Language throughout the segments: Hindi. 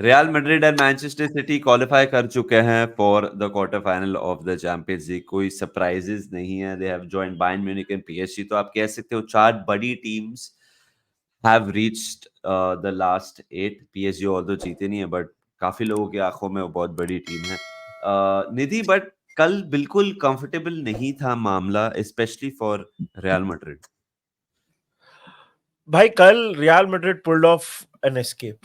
Real Madrid and Manchester city qualify कर चुके हैं for the quarter final of the champions league. कोई सरप्राइजेस नहीं है। They have joined Bayern Munich and PSG. तो आप कह सकते हो 4 बड़ी teams have reached the last 8। PSG although जीते नहीं है, बट काफी लोगों की आंखों में वो बहुत बड़ी टीम है। निधि, बट कल बिल्कुल कंफर्टेबल नहीं था मामला, स्पेशली फॉर रियल मैड्रिड। भाई कल real Madrid pulled off an escape.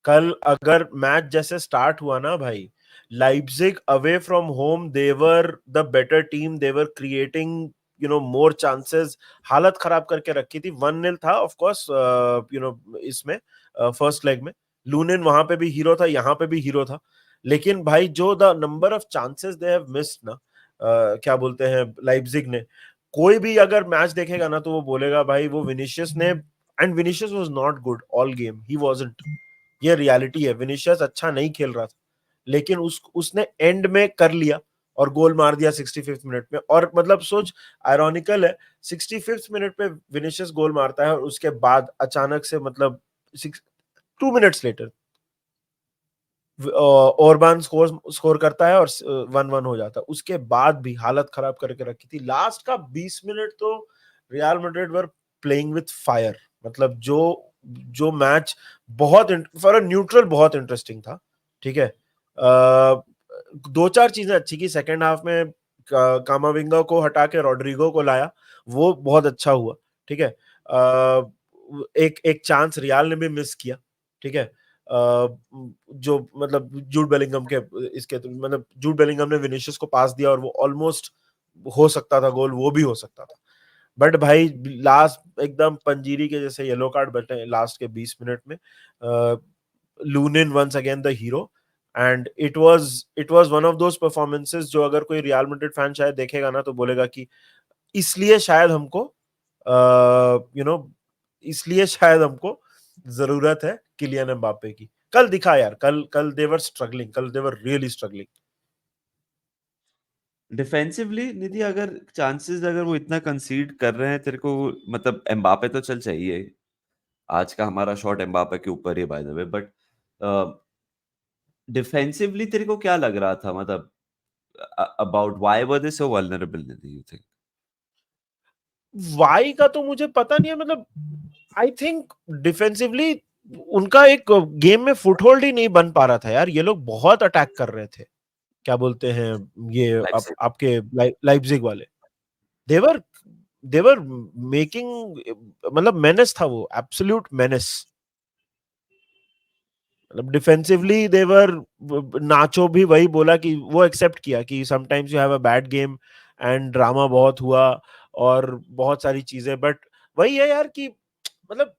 कल अगर मैच जैसे स्टार्ट हुआ ना भाई, Leipzig away from home, they were the better team, they were creating more chances, हालत खराब करके रखी थी। 1-0 था ऑफ कोर्स इसमें फर्स्ट लेग में। लूनिन वहां पे भी हीरो था, यहाँ पे भी हीरो था, लेकिन भाई जो the number of chances they have missed ना, क्या बोलते हैं, लाइप्जिग ने। कोई भी अगर मैच देखेगा ना तो वो बोलेगा भाई वो विनिशियस ने, and Vinicius was not good all game, he wasn't. ये रियलिटी है, विनिशियस अच्छा नहीं खेल रहा था, लेकिन उसने एंड में कर लिया और गोल मार दिया 65th मिनट में। और मतलब सोच, आयरॉनिकल है, 65th मिनट पे विनिशियस गोल मारता है और उसके बाद अचानक से मतलब 2 मिनट्स लेटर ओरबान स्कोर करता है और 1-1 हो जाता है। उसके बाद भी हालत खराब करके रखी थी। लास्ट का 20 मिनट तो real Madrid were playing with fire. मतलब जो जो मैच बहुत फॉर अ न्यूट्रल बहुत इंटरेस्टिंग था। ठीक है, दो चार चीजें अच्छी की सेकेंड हाफ में। कामाविंगा को हटा के रॉड्रिगो को लाया, वो बहुत अच्छा हुआ। ठीक है, एक एक चांस रियाल ने भी मिस किया। ठीक है, जो मतलब जूड बेलिंगम के इसके मतलब जूड बेलिंगम ने विनिशियस को पास दिया और वो ऑलमोस्ट हो सकता था गोल, वो भी हो सकता था। बट भाई लास्ट एकदम पंजीरी के जैसे येलो कार्ड बटे लास्ट के 20 मिनट में। Lunin once again the hero, and it was one of those performances जो अगर कोई रियल मैड्रिड फैन शायद देखेगा ना तो बोलेगा कि इसलिए शायद हमको यू नो इसलिए शायद हमको जरूरत है किलियन एम्बापे की। कल दिखा यार, कल कल देवर स्ट्रगलिंग, कल देवर रियली स्ट्रगलिंग। डिफेंसिवली निधि, अगर चांसेस अगर वो इतना कंसीड कर रहे हैं तेरे को, मतलब एम्बापे तो चल चाहिए। आज का हमारा शॉट एम्बापे के ऊपर ही by the way, but defensively तेरे को क्या लग रहा था, मतलब about why were they so vulnerable Nidhi, you think? Why का तो मुझे पता नहीं है, मतलब आई थिंक डिफेंसिवली उनका एक गेम में फुटहोल्ड ही नहीं बन पा रहा था यार। ये लोग बहुत अटैक कर रहे थे, क्या बोलते हैं ये लाइप्जिग। आपके लाइप्जिग वाले। देवर देवर मेकिंग, मतलब मेनेस था वो, एब्सोल्यूट मेनेस। मतलब डिफेंसिवली देवर, नाचो भी वही बोला कि वो एक्सेप्ट किया कि sometimes you have a bad game and drama बहुत हुआ और बहुत सारी चीजें। बट वही है यार कि मतलब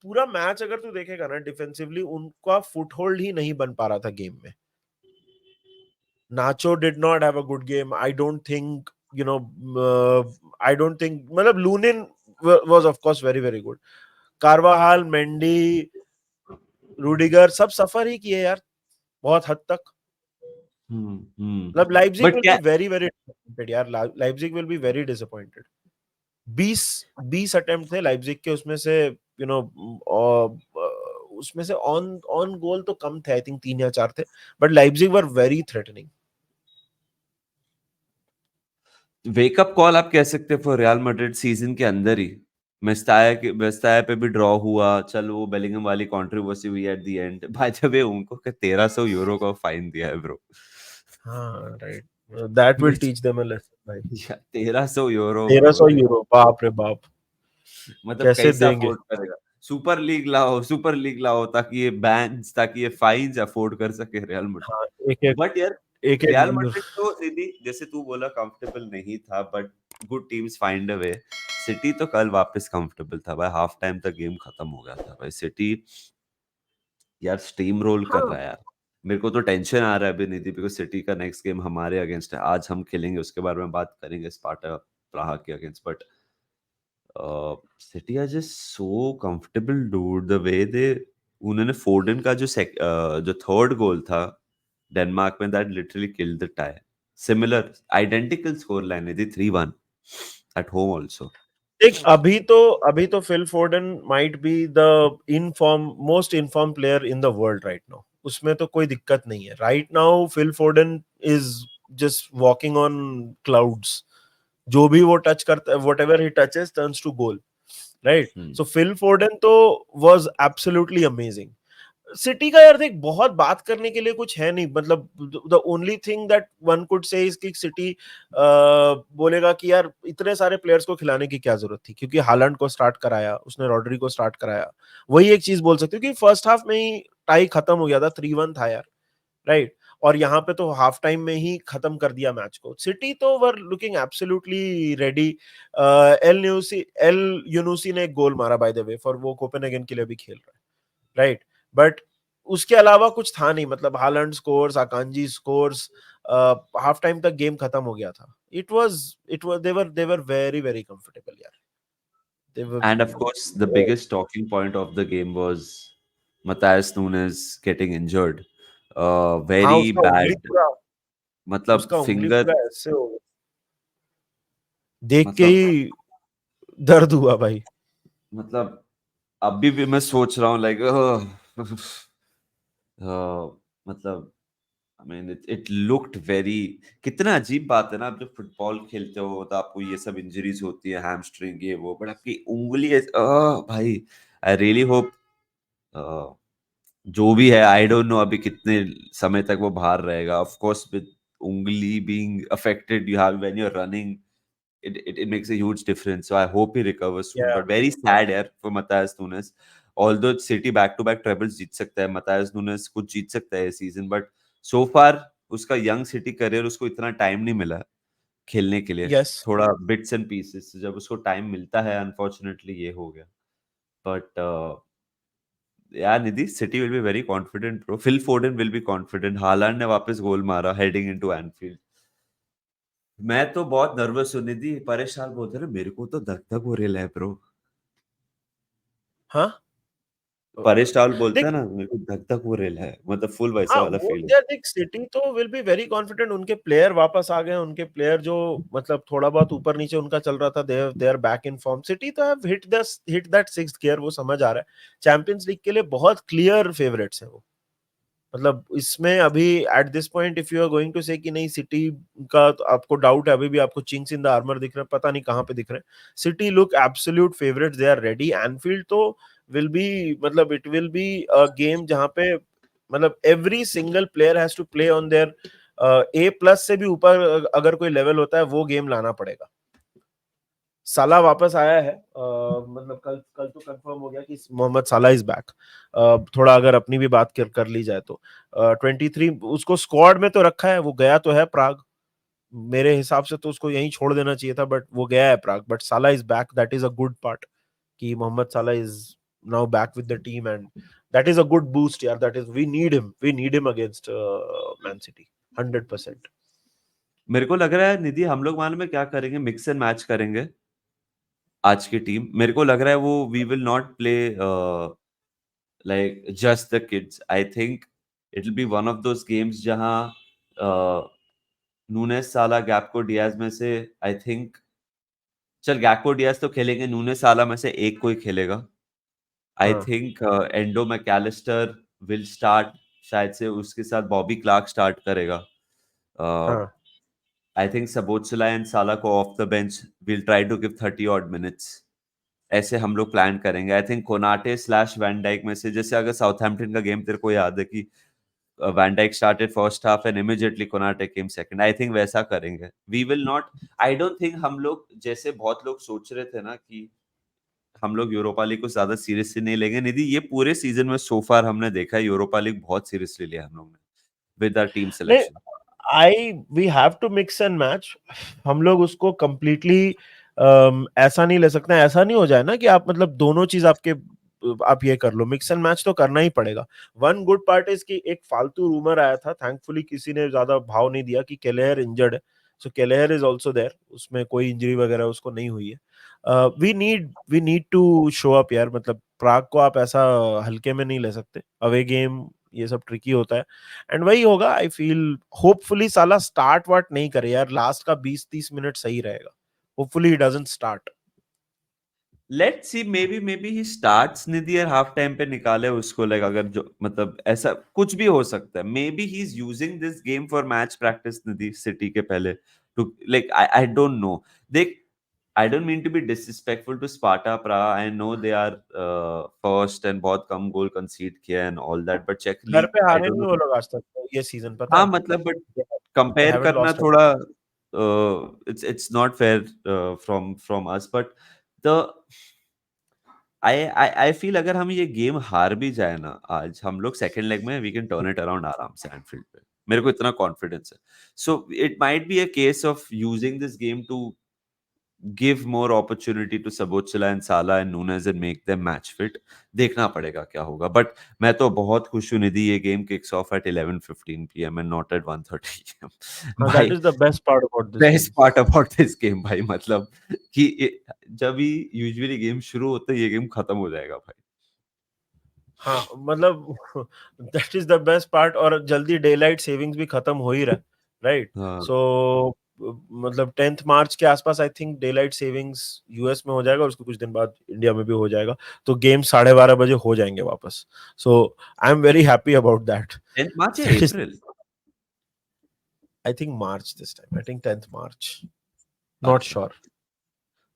पूरा मैच अगर तू देखेगा ना, डिफेंसिवली उनका फुटहोल्ड ही नहीं बन पा रहा था गेम में। Nacho did not have a good game, I don't think, you know I don't think, मतलब Lunin was of course very very good. Carvajal, Mendy, Rudiger सब सफर ही किए यार बहुत हद तक। मतलब लाइप्जिग बट विल क्या बी वेरी वेरी डिसअपॉइंटेड यार, Leipzig will be very disappointed. 20 20 attempt थे लाइप्जिग के, उसमें से उसमें से ऑन ऑन गोल तो कम थे, आई थिंक 3 या 4 थे, but Leipzig were very threatening. Wake up call आप कह सकते हो फॉर रियल मैड्रिड सीजन के अंदर ही? मेस्ताया पे भी ड्रॉ हुआ, चल वो बेलिंगम वाली कंट्रोवर्सी हुई एट द एंड, भाई जब ये उनको 1300 यूरो का फाइन दिया है ब्रो। हाँ right, that will teach them a lesson भाई। 1300 यूरो ब्रो, 1300 यूरो, बाप रे बाप, मतलब कैसे कैसे देंगे। अफोर्ड करेगा? सुपर लीग लाओ, सुपर लीग लाओ, ताकि ये बैन्स, ताकि ये फाइन्स अफोर्ड कर सके रियल मैड्रिड। हाँ, एक एक बट यार एक एक रियल मैड्रिड तो दीदी जैसे तू बोला कंफर्टेबल नहीं था, but good teams find a way. City तो कल वापस कंफर्टेबल था भाई, हाफ टाइम तक गेम खत्म हो गया था भाई। सिटी यार स्टीम रोल कर हाँ रहा है यार। मेरे को तो टेंशन आ रहा है अभी निधि, बिकॉज सिटी का नेक्स्ट गेम हमारे अगेंस्ट है। आज हम खेलेंगे, उसके बारे में बात करेंगे, स्पार्टा प्राहा के against. But City are just so comfortable dude, the way they, उन्होंने फोर्डन का जो थर्ड गोल था डेनमार्क में, that literally killed the tie. Similar identical score line है, थी 3-1 एट होम आल्सो। देख, अभी तो Phil Foden might be the in form most in form player in the world right now. उसमें तो कोई दिक्कत नहीं है. Right now Phil Foden is just walking on clouds. जो भी वो टच करता है, whatever he touches turns to goal, right? Hmm. So Phil Foden तो was absolutely amazing. सिटी का यार देख, बहुत बात करने के लिए कुछ है नहीं. मतलब the only thing that one could say is कि सिटी बोलेगा कि यार इतने सारे प्लेयर्स को खिलाने की क्या जरूरत थी, क्योंकि हालैंड को स्टार्ट कराया उसने, रॉड्री को स्टार्ट कराया. वही एक चीज बोल सकते हो कि फर्स्ट हाफ में ही टाई खत्म हो गया था, 3-1 था यार, राइट? और यहाँ पे तो हाफ टाइम में ही खत्म कर दिया मैच को. सिटी तो were looking absolutely ready. Elyounoussi ने एक गोल मारा बाय द वे, फॉर वो कोपेनहेगन के लिए भी खेल रहा है, राइट? बट उसके अलावा कुछ था नहीं. मतलब Holland scores, अकांजी scores, half time तक गेम खत्म हो गया था. It was they were very very comfortable यार. दे वर. And of course, the biggest talking point of the game was Matthias Nunes getting injured. हाँ, Very bad. मतलब उसका उंगली फिंगर, पूरा ऐसे हो गया. देख के मतलब ही दर्द हुआ भाई. मतलब अभी भी मैं सोच रहा हूँ लाइक मतलब I mean it looked very. कितना अजीब बात है ना, आप जब फुटबॉल खेलते हो तो आपको ये सब इंजरीज होती है, हैमस्ट्रिंग ये वो, बट आपकी उंगली भाई. आई रियली होप जो भी है, आई डोंट नो अभी कितने समय तक वो बाहर रहेगा. ऑफ कोर्स विद उंगली being affected you have when you are running, it makes a huge difference. So I hope he recovers soon. Yeah. But very sad यार for Matthias Nunes. Although City back to back trebles जीत सकता है, Matthias Nunes कुछ जीत सकता है इस सीजन, but so far उसका यंग सिटी करियर उसको इतना टाइम नहीं मिला खेलने के लिए. Yes. थोड़ा बिट्स एंड पीसेस जब उसको टाइम मिलता है, अनफॉर्चुनेटली ये हो गया. बट यार Nidhi, City will be very confident bro. Phil Foden will be confident. Haaland ने वापस गोल मारा हेडिंग इनटू एनफील्ड. मैं तो बहुत नर्वस हूँ निधि. परेशान बोलते रहे, मेरे को तो धक धक हो रही है ब्रो. हाँ. परेश रावल बोलता है देख, ना, मेरे को धक धक हो रहा है, मतलब फुल वैसा हाँ वाला वो फील है. यार देख, सिटी तो विल बी वेरी कॉन्फिडेंट. उनके प्लेयर वापस आ गए. उनके प्लेयर जो मतलब थोड़ा बहुत ऊपर नीचे उनका चल रहा था, they are back in form. City तो have hit that sixth gear. वो समझ आ रहा है चैंपियंस लीग के लिए बहुत क्लियर फेवरेट्स है वो. मतलब इसमें अभी at this point if you are going to say कि नहीं सिटी का, तो आपको डाउट है, अभी भी आपको चिंक्स इन द आर्मर दिख रहे हैं, पता नहीं कहाँ पे दिख रहे हैं. City look absolute favourites. They are ready. Anfield तो विल बी, मतलब it will be a game जहां पे मतलब every single player has to play on there A plus से भी ऊपर अगर कोई लेवल होता है वो गेम लाना पड़ेगा. साला वापस आया है. मतलब कल कल तो कंफर्म हो गया कि मोहम्मद साला इज बैक. थोड़ा अगर अपनी भी बात कर ली जाए तो 23 उसको स्क्वाड में तो रखा है. वो गया तो है प्राग. मेरे हिसाब से तो उसको यहीं छोड़ देना चाहिए था, बट वो गया है Prague. But Salah is back. That is a good part कि Mohamed Salah is now back with the team, and that is a good boost यार. That is, we need him against Man City 100%. मेरे को लग रहा है निधि, हम लोग मालूम है क्या करेंगे, मिक्स एंड मैच करेंगे आज की टीम. मेरे को लग रहा है वो we will not play like just the kids. I think it will be one of those games जहां नूनेस साला गैक्पो डियाज में से, आई थिंक, चल गैक्पो डियाज तो खेलेंगे, नूनेस साला में से एक कोई खेलेगा. आई हाँ. Think Endo Mac Allister will start. शायद से उसके साथ बॉबी क्लार्क स्टार्ट करेगा. हाँ. आई थिंक सबोत्सलाई एंड साला को off the bench will try to give 30 odd minutes. ऐसे हम लोग प्लान करेंगे. I think Konate slash van Dijk में से, जैसे अगर साउथहैम्पटन का गेम तेरे को याद है कि van Dijk started first half and immediately Konate came second, I think वैसा करेंगे. We will not, I don't think हम लोग, जैसे बहुत लोग सोच रहे थे ना कि हम लोग यूरोपा लीग को ज्यादा सीरियसली नहीं लेंगे, निधि ये पूरे सीजन में सो फार हमने देखा है यूरोपा लीग बहुत सीरियसली लिया हम लोग ने विद आवर टीम नहीं, selection. I we have to mix and match. हम लोग उसको कंप्लीटली ऐसा नहीं ले सकते. ऐसा नहीं हो जाए ना कि आप मतलब दोनों चीज आपके, आप ये कर लो. मिक्स एंड मैच तो करना ही पड़ेगा. वन गुड पार्ट इज कि एक फालतू रूमर आया था, थैंकफुली किसी ने ज्यादा भाव नहीं दिया, कि केलेहर इंजर्ड है. So Kelleher is also there. उसमें कोई इंजरी वगैरह उसको नहीं हुई है. We need to show up यार. मतलब प्राग को आप ऐसा हल्के में नहीं ले सकते. अवे गेम ये सब ट्रिकी होता है. एंड वही होगा, I feel. Hopefully Salah start वार्ट नहीं करे यार. लास्ट का 20-30 मिनट सही रहेगा. Hopefully he doesn't start. Let's see, maybe he starts Nidhi और हाफ टाइम पे निकाले उसको, लाइक अगर जो मतलब ऐसा कुछ भी हो सकता है, maybe he is using this game for match practice निधि सिटी के पहले, to like I don't know. देख, I don't mean to be disrespectful to Sparta Praha. I know they are first and बहुत कम गोल कंसीड किया and all that, but Czech घर League, पे I हारे don't नहीं वो know। लोग आज तक ये सीजन, पता हाँ है? मतलब बट They कंपेयर haven't करना lost a थोड़ा it's not fair from us, but the I feel अगर हम ये गेम हार भी जाए ना आज, हम लोग सेकंड लेग में we can turn it around आराम से एनफील्ड पे, मेरे को इतना कॉन्फिडेंस है। So it might be a case of using this game to give more opportunity to Sabochala and Salah and Nunes and make them match fit। देखना पड़ेगा क्या होगा, बट मैं तो बहुत खुश हूँ निधि, ये game kicks off at 11:15 PM and not at 1:30 AM। हाँ, that भाई is the best part about this best game. Part about this game भाई, मतलब कि जब ही यूजुअली गेम शुरू होता है ये गेम खत्म हो जाएगा भाई। हाँ, मतलब that is the best part, और जल्दी डे लाइट सेविंग्स भी खत्म हो ही रहा है, राइट? हाँ सो मतलब 10th मार्च के आसपास I think day light savings US में हो जाएगा, और उसके कुछ दिन बाद इंडिया में भी हो जाएगा, तो गेम 12:30 बजे हो जाएंगे वापस। So I am very happy about that. 10th March या that is, April? I think March this time, I think 10th March, not अच्छा श्योर।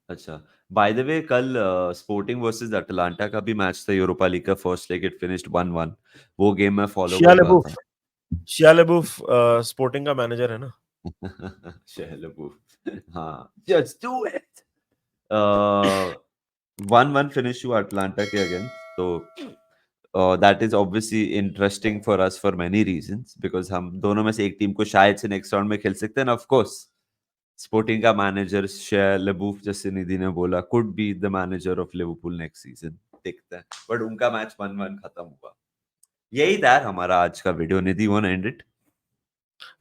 अच्छा। बाय द वे कल स्पोर्टिंग वर्सेस अटलांटा का भी मैच था, यूरोपा लीग का फर्स्ट लेग, इट फिनिश्ड 1-1। वो गेम मैं फॉलो शिया कर रहा लेबूफ, था। शिया लेबूफ स्पोर्टिंग का मैनेजर है ना? शहलबू, हाँ, just do it। 1-1 फिनिश हुआ अटलांटा के अगेंस्ट, तो that is obviously interesting for us for many reasons, because हम दोनों में से एक टीम को शायद से नेक्स्ट राउंड में खेल सकते हैं, ऑफ कोर्स स्पोर्टिंग का मैनेजर शेयर लेबूफ, जैसे निधि ने बोला, could be the manager of Liverpool next season, देखते हैं। बट उनका मैच 1-1 खत्म हुआ। यही था यार हमारा आज का video. Nidhi, one and it.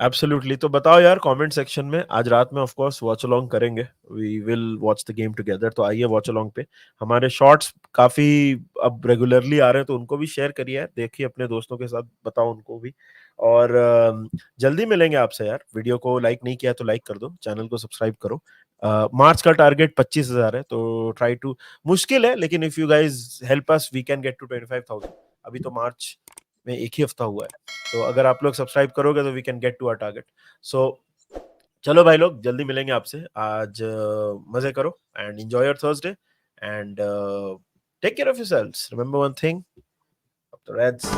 Absolutely. तो बताओ यार कमेंट सेक्शन में, आज रात में ऑफ कोर्स वॉच अलोंग करेंगे, we will watch the game together, तो आइए वॉच अलोंग पे। हमारे शॉर्ट्स काफी अब रेगुलरली आ रहे हैं, तो उनको भी शेयर करिए यार, देखिए अपने दोस्तों के साथ, बताओ उनको भी। और जल्दी मिलेंगे आपसे यार। वीडियो को लाइक नहीं किया तो लाइक कर दो, चैनल को सब्सक्राइब करो। मार्च का टारगेट 25,000 है, तो ट्राई टू, मुश्किल है लेकिन if you guys help us we can get to 25,000। अभी तो मार्च में एक ही हफ्ता हुआ है, तो अगर आप लोग सब्सक्राइब करोगे तो we can get to our target. So चलो भाई लोग, जल्दी मिलेंगे आपसे। आज मजे करो and enjoy your Thursday, and take care of yourselves. Remember one thing, the Reds